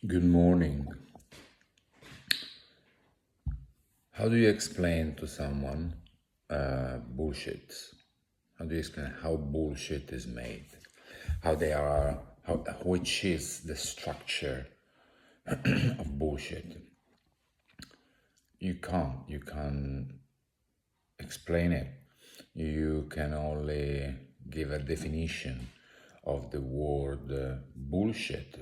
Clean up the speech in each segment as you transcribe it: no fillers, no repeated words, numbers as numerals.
Good morning. How do you explain to someone bullshit? How do you explain how bullshit is made? How they are, which is the structure of bullshit? You can't explain it. You can only give a definition of the word bullshit.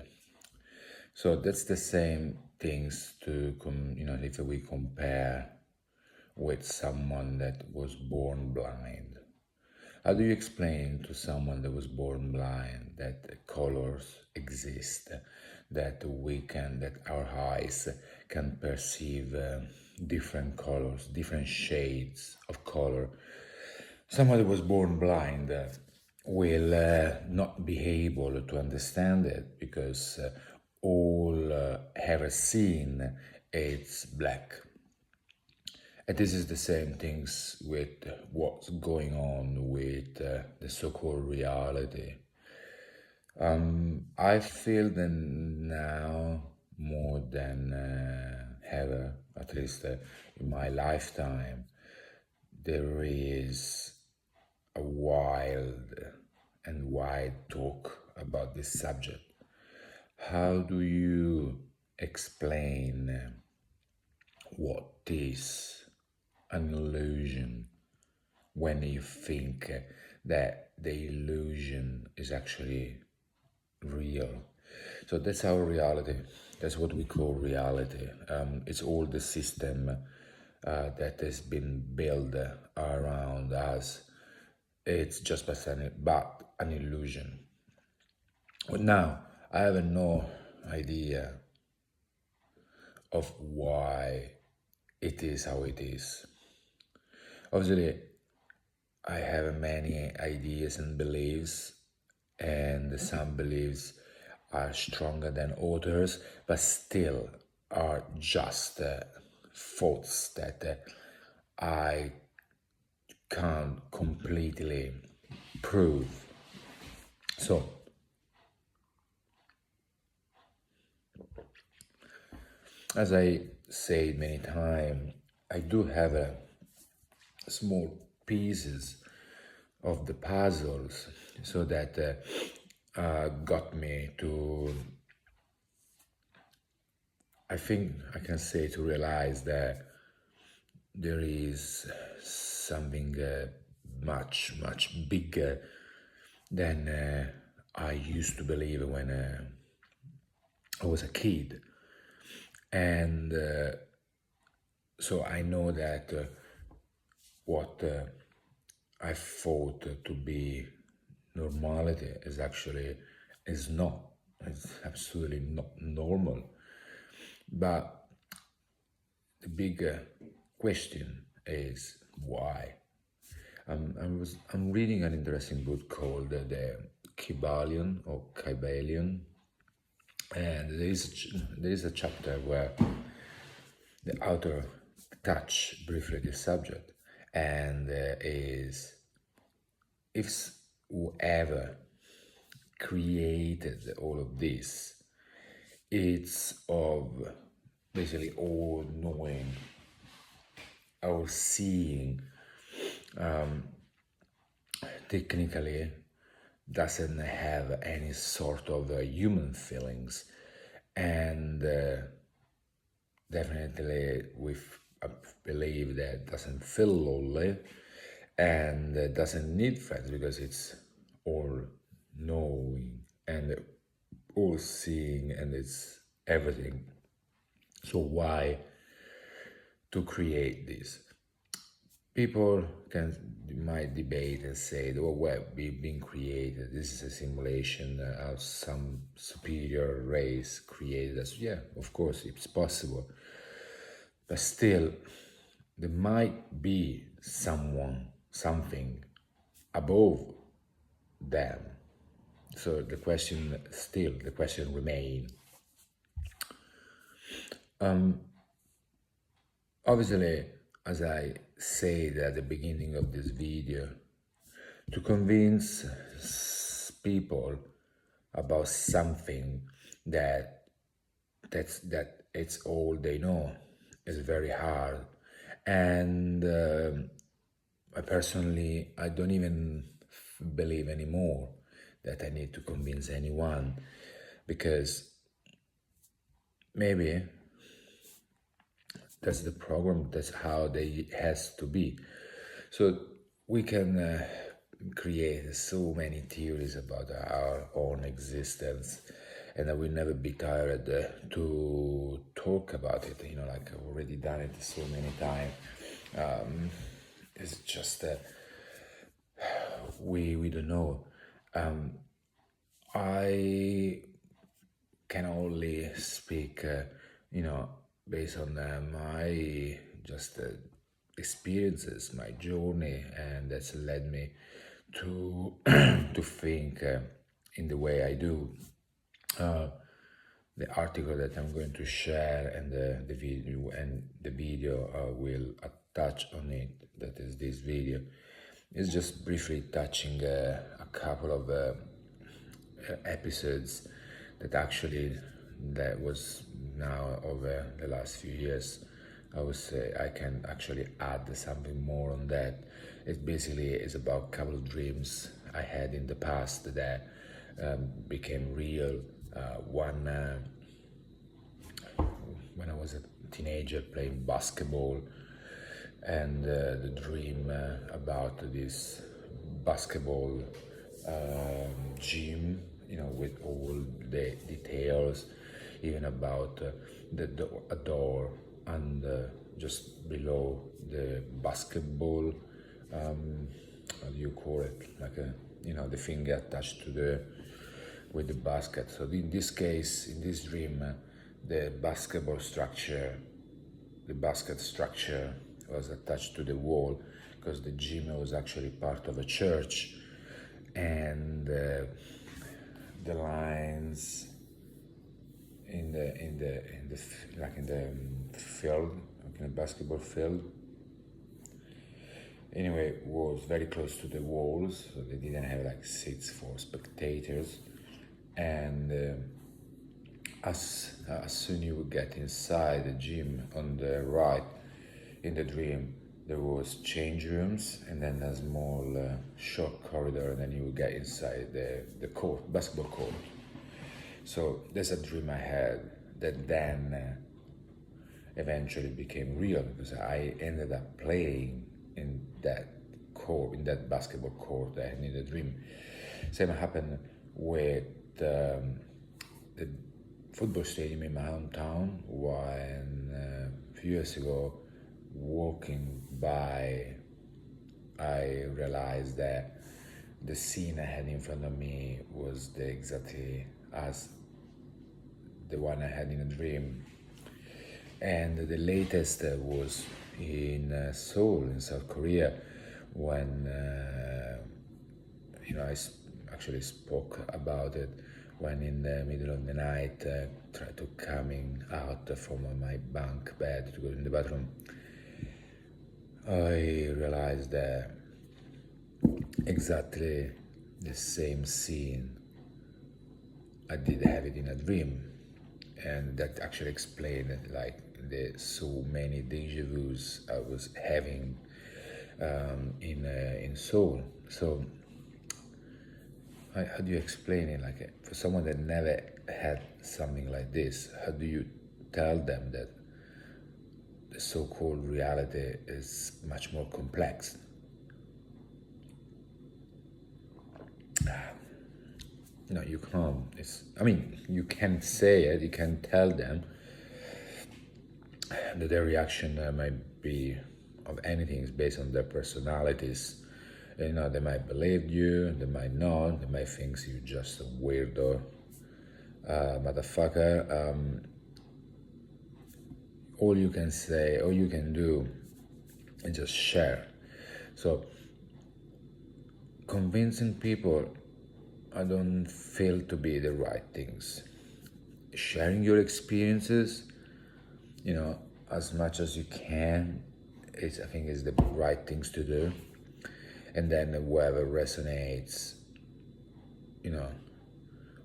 So that's the same things if we compare with someone that was born blind. How do you explain to someone that was born blind that colors exist, that our eyes can perceive different colors, different shades of color? Someone that was born blind will not be able to understand it because all ever seen it's black. And this is the same things with what's going on with the so-called reality. I feel that now more than ever, at least in my lifetime, there is a wild and wide talk about this subject. How do you explain what is an illusion when you think that the illusion is actually real? So that's our reality. That's what we call reality. It's all the system that has been built around us. It's just but an illusion. But now, I have no idea of why it is how it is. Obviously, I have many ideas and beliefs, and some beliefs are stronger than others, but still are just thoughts that I can't completely prove. So, as I said many times, I do have small pieces of the puzzles, so that got me to, I think I can say, to realize that there is something much, much bigger than I used to believe when I was a kid. And so I know that what I thought to be normality is not. It's absolutely not normal. But the bigger question is why. I'm reading an interesting book called the Kybalion or Kybalion, and there is a chapter where the author touch briefly the subject, and is if whoever created all of this, it's of basically all knowing, all seeing, technically doesn't have any sort of human feelings, and definitely I believe that doesn't feel lonely, and doesn't need friends because it's all knowing and all seeing, and it's everything. So why to create this? People might debate and say, "Oh, well, we've been created. This is a simulation of some superior race created us." Yeah, of course, it's possible, but still, there might be something above them. So the question remains. Obviously, as I said at the beginning of this video, to convince people about something that that it's all they know. It's very hard, and I personally, I don't even believe anymore that I need to convince anyone, because maybe that's the program, that's how they has to be. So we can create so many theories about our own existence, and I will never be tired to talk about it. Like I've already done it so many times. It's just we don't know. I can only speak, based on my just experiences, my journey, and that's led me to to think in the way I do. Uh, the article that I'm going to share and the video will attach on it. That is this video. Is just briefly touching a couple of episodes that was now over the last few years. I would say I can actually add something more on that. It basically is about a couple of dreams I had in the past that became real. One when I was a teenager playing basketball, and the dream about this basketball gym, with all the details, even about a door, and just below the basketball, how do you call it? Like the finger attached to with the basket. So in this case, in this dream, the basket structure was attached to the wall, because the gym was actually part of a church, and the lines in the field, like in the basketball field, anyway, was very close to the walls, so they didn't have like seats for spectators. And as soon you would get inside the gym, on the right in the dream, there was change rooms, and then a small short corridor, and then you would get inside the court, basketball court. So there's a dream I had that then eventually became real, because I ended up playing in that court, in that basketball court I had in the dream. Same happened with the football stadium in my hometown, when a few years ago, walking by, I realized that the scene I had in front of me was exactly as the one I had in a dream. And the latest was in Seoul, in South Korea, when I actually spoke about it, when in the middle of the night, tried to coming out from my bunk bed to go in the bathroom. I realized that exactly the same scene, I did have it in a dream, and that actually explained like the so many deja vus I was having in Seoul. So how do you explain it? Like for someone that never had something like this, how do you tell them that the so-called reality is much more complex? No, you can't. You can say it, you can tell them that their reaction might be of anything is based on their personalities. They might believe you, they might not, they might think you're just a weirdo motherfucker. All you can say, all you can do is just share. So convincing people, I don't feel to be the right things. Sharing your experiences, as much as you can, I think is the right things to do. And then whoever resonates,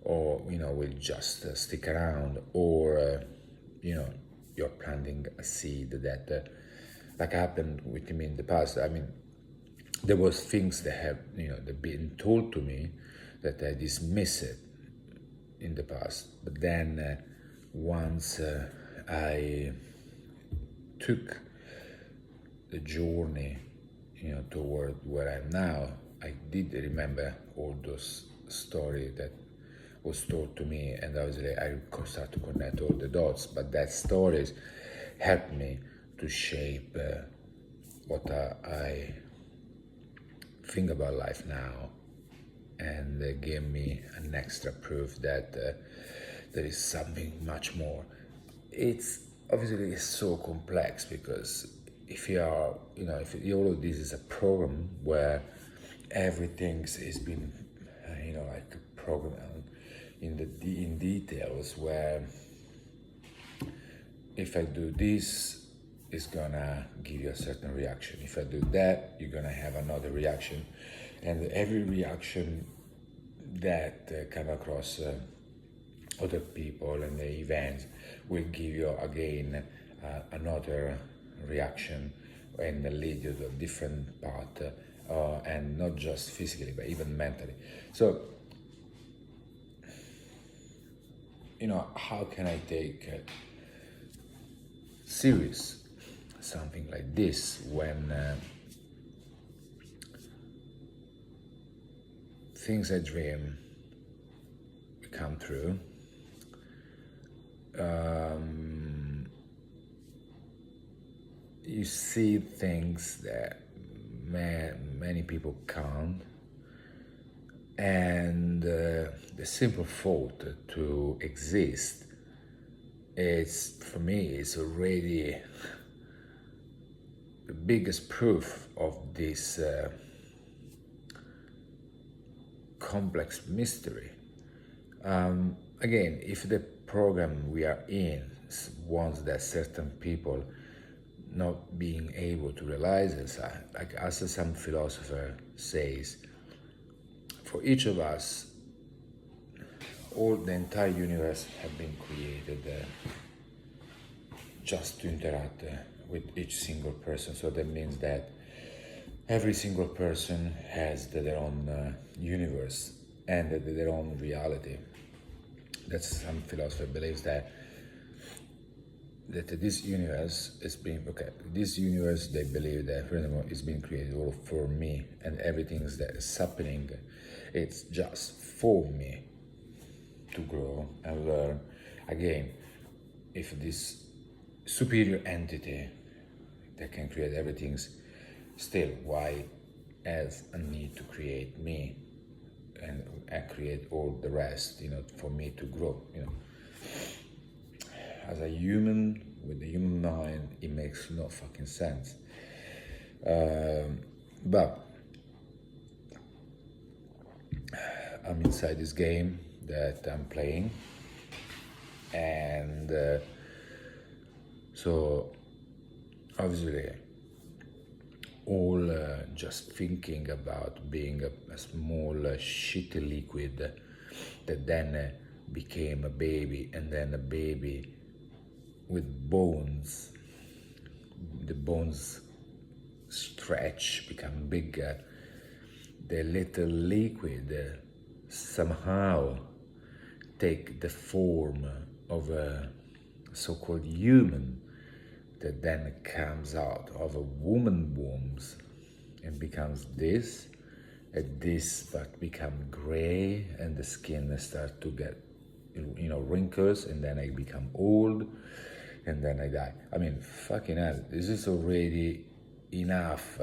or will just stick around, or you know, you're planting a seed that, like happened with me in the past. I mean, there was things that have, that been told to me that I dismiss it in the past. But then once I took the journey, toward where I'm now, I did remember all those stories that was told to me, and obviously I start to connect all the dots. But that stories helped me to shape what I think about life now, and gave me an extra proof that there is something much more. It's obviously it's so complex because if you are, if all of this is a program where everything is being, like programmed in details, where if I do this, it's gonna give you a certain reaction. If I do that, you're gonna have another reaction, and every reaction that come across other people and the events will give you again another reaction and lead you to a different path, and not just physically but even mentally. So, how can I take serious something like this when things I dream come true? You see things that many people can't, and the simple thought to exist, it's for me, it's already the biggest proof of this complex mystery. Again, if the program we are in wants that certain people not being able to realize this, like as some philosopher says, for each of us, all the entire universe have been created just to interact with each single person. So that means that every single person has their own universe and their own reality. That's some philosopher believes that this universe is being this universe, they believe that furthermore is being created all for me, and everything that is happening, it's just for me to grow and learn. Again, if this superior entity that can create everything, still why has a need to create me and create all the rest, for me to grow, as a human with a human mind, it makes no fucking sense. But I'm inside this game that I'm playing, and so obviously all just thinking about being a small shitty liquid that then became a baby, and then a baby with bones. The bones stretch, become bigger. The little liquid somehow take the form of a so-called human that then comes out of a woman wombs and becomes this, and this but become gray, and the skin start to get wrinkles, and then I become old, and then I die. I mean, fucking hell, this is already enough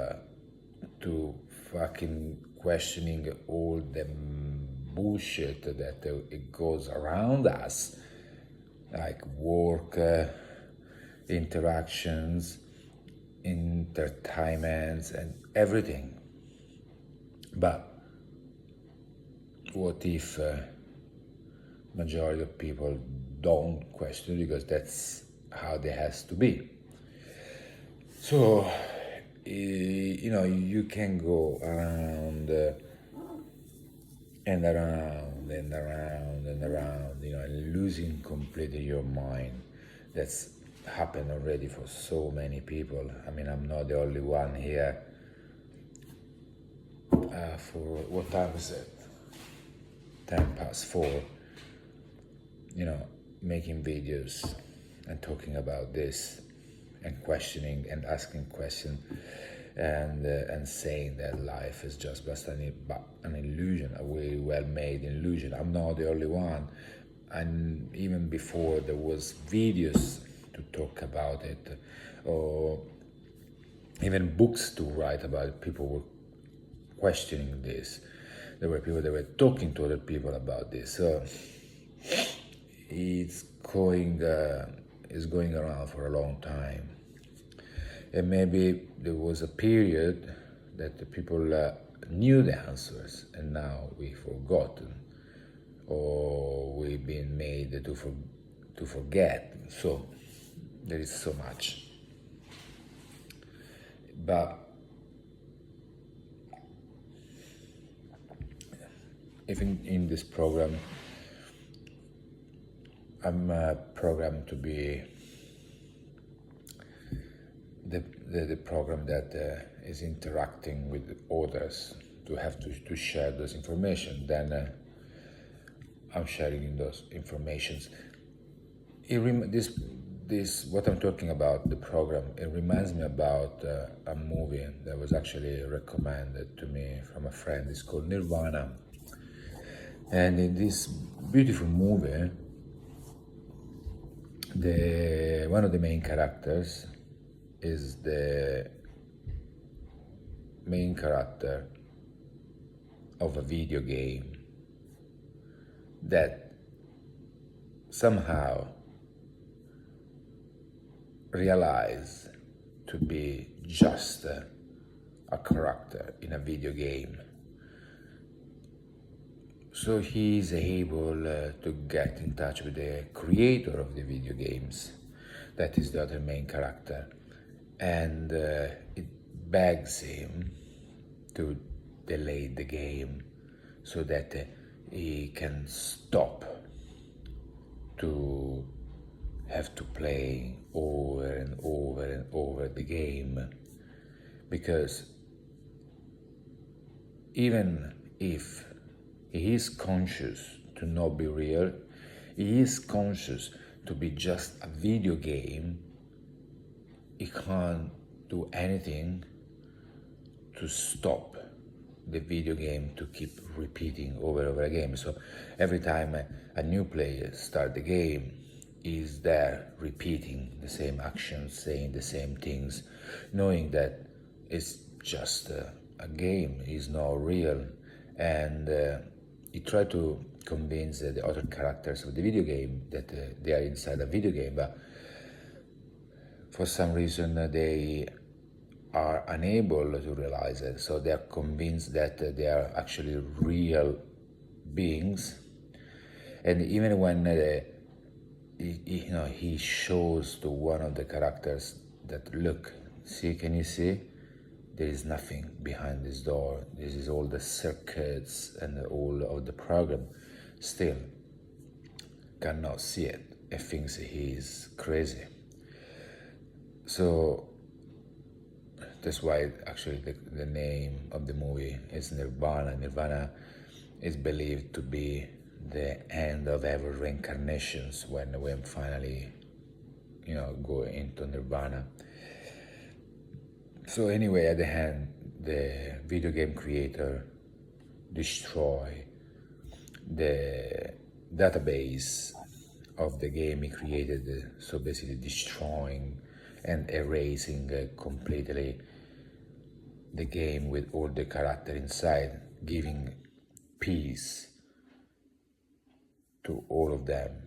to fucking questioning all the bullshit that it goes around us, like work, interactions, entertainments, and everything. But what if majority of people don't question, because that's how it has to be? So, you can go around and around and around and around, and losing completely your mind. That's happened already for so many people. I mean, I'm not the only one here. For what time is it? 4:10, making videos and talking about this and questioning and asking questions and saying that life is just an illusion, a very well-made illusion. I'm not the only one. And even before there was videos to talk about it, or even books to write about it, people were questioning this. There were people that were talking to other people about this. So it's going around for a long time. And maybe there was a period that the people knew the answers, and now we've forgotten, or we've been made to forget. So there is so much. But even in this program, I'm programmed to be the program that is interacting with others, to have to share those information. Then I'm sharing those informations. This what I'm talking about, the program, it reminds me about a movie that was actually recommended to me from a friend. It's called Nirvana. And in this beautiful movie, one of the main characters is the main character of a video game that somehow realized to be just a character in a video game. So he is able to get in touch with the creator of the video games, that is the other main character, and it begs him to delay the game so that he can stop to have to play over and over and over the game, because even if he is conscious to not be real, he is conscious to be just a video game, he can't do anything to stop the video game to keep repeating over and over again. So every time a new player starts the game, he's there repeating the same actions, saying the same things, knowing that it's just a game, it's not real. And he tried to convince the other characters of the video game that they are inside a video game, but for some reason they are unable to realize it. So they are convinced that they are actually real beings. And even when he shows to one of the characters that, look, see, can you see? There is nothing behind this door. This is all the circuits and all of the program. Still cannot see it. He thinks he is crazy. So that's why actually the name of the movie is Nirvana. Nirvana is believed to be the end of every reincarnations when finally, go into Nirvana. So anyway, at the end, the video game creator destroy the database of the game he created, so basically destroying and erasing completely the game with all the character inside, giving peace to all of them.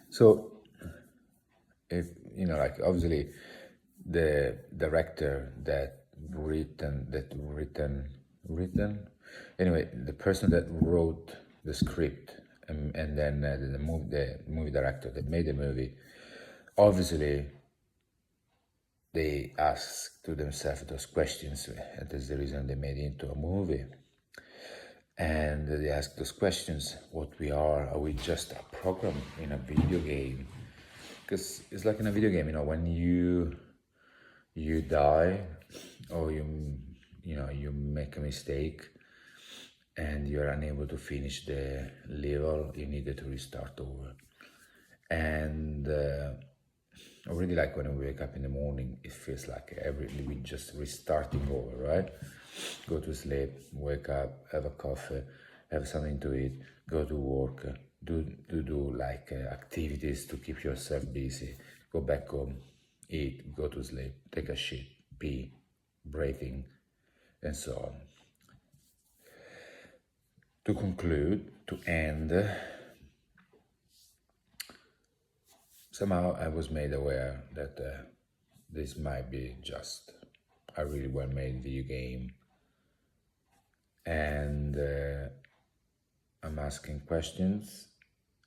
So, if obviously, the director anyway, the person that wrote the script and then the movie director that made the movie, obviously they asked to themselves those questions, and that's the reason they made it into a movie. And they ask those questions: what we are we just a program in a video game? Because it's like in a video game, when you die, or you make a mistake and you're unable to finish the level, you needed to restart over. And I really like when we wake up in the morning, it feels like we just restarting over, right? Go to sleep, wake up, have a coffee, have something to eat, go to work, do like activities to keep yourself busy, go back home, eat, go to sleep, take a shit, pee, breathing, and so on. To conclude, to end, somehow I was made aware that this might be just a really well-made video game, and I'm asking questions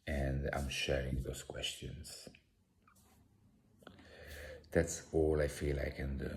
and I'm sharing those questions. That's all I feel I can do.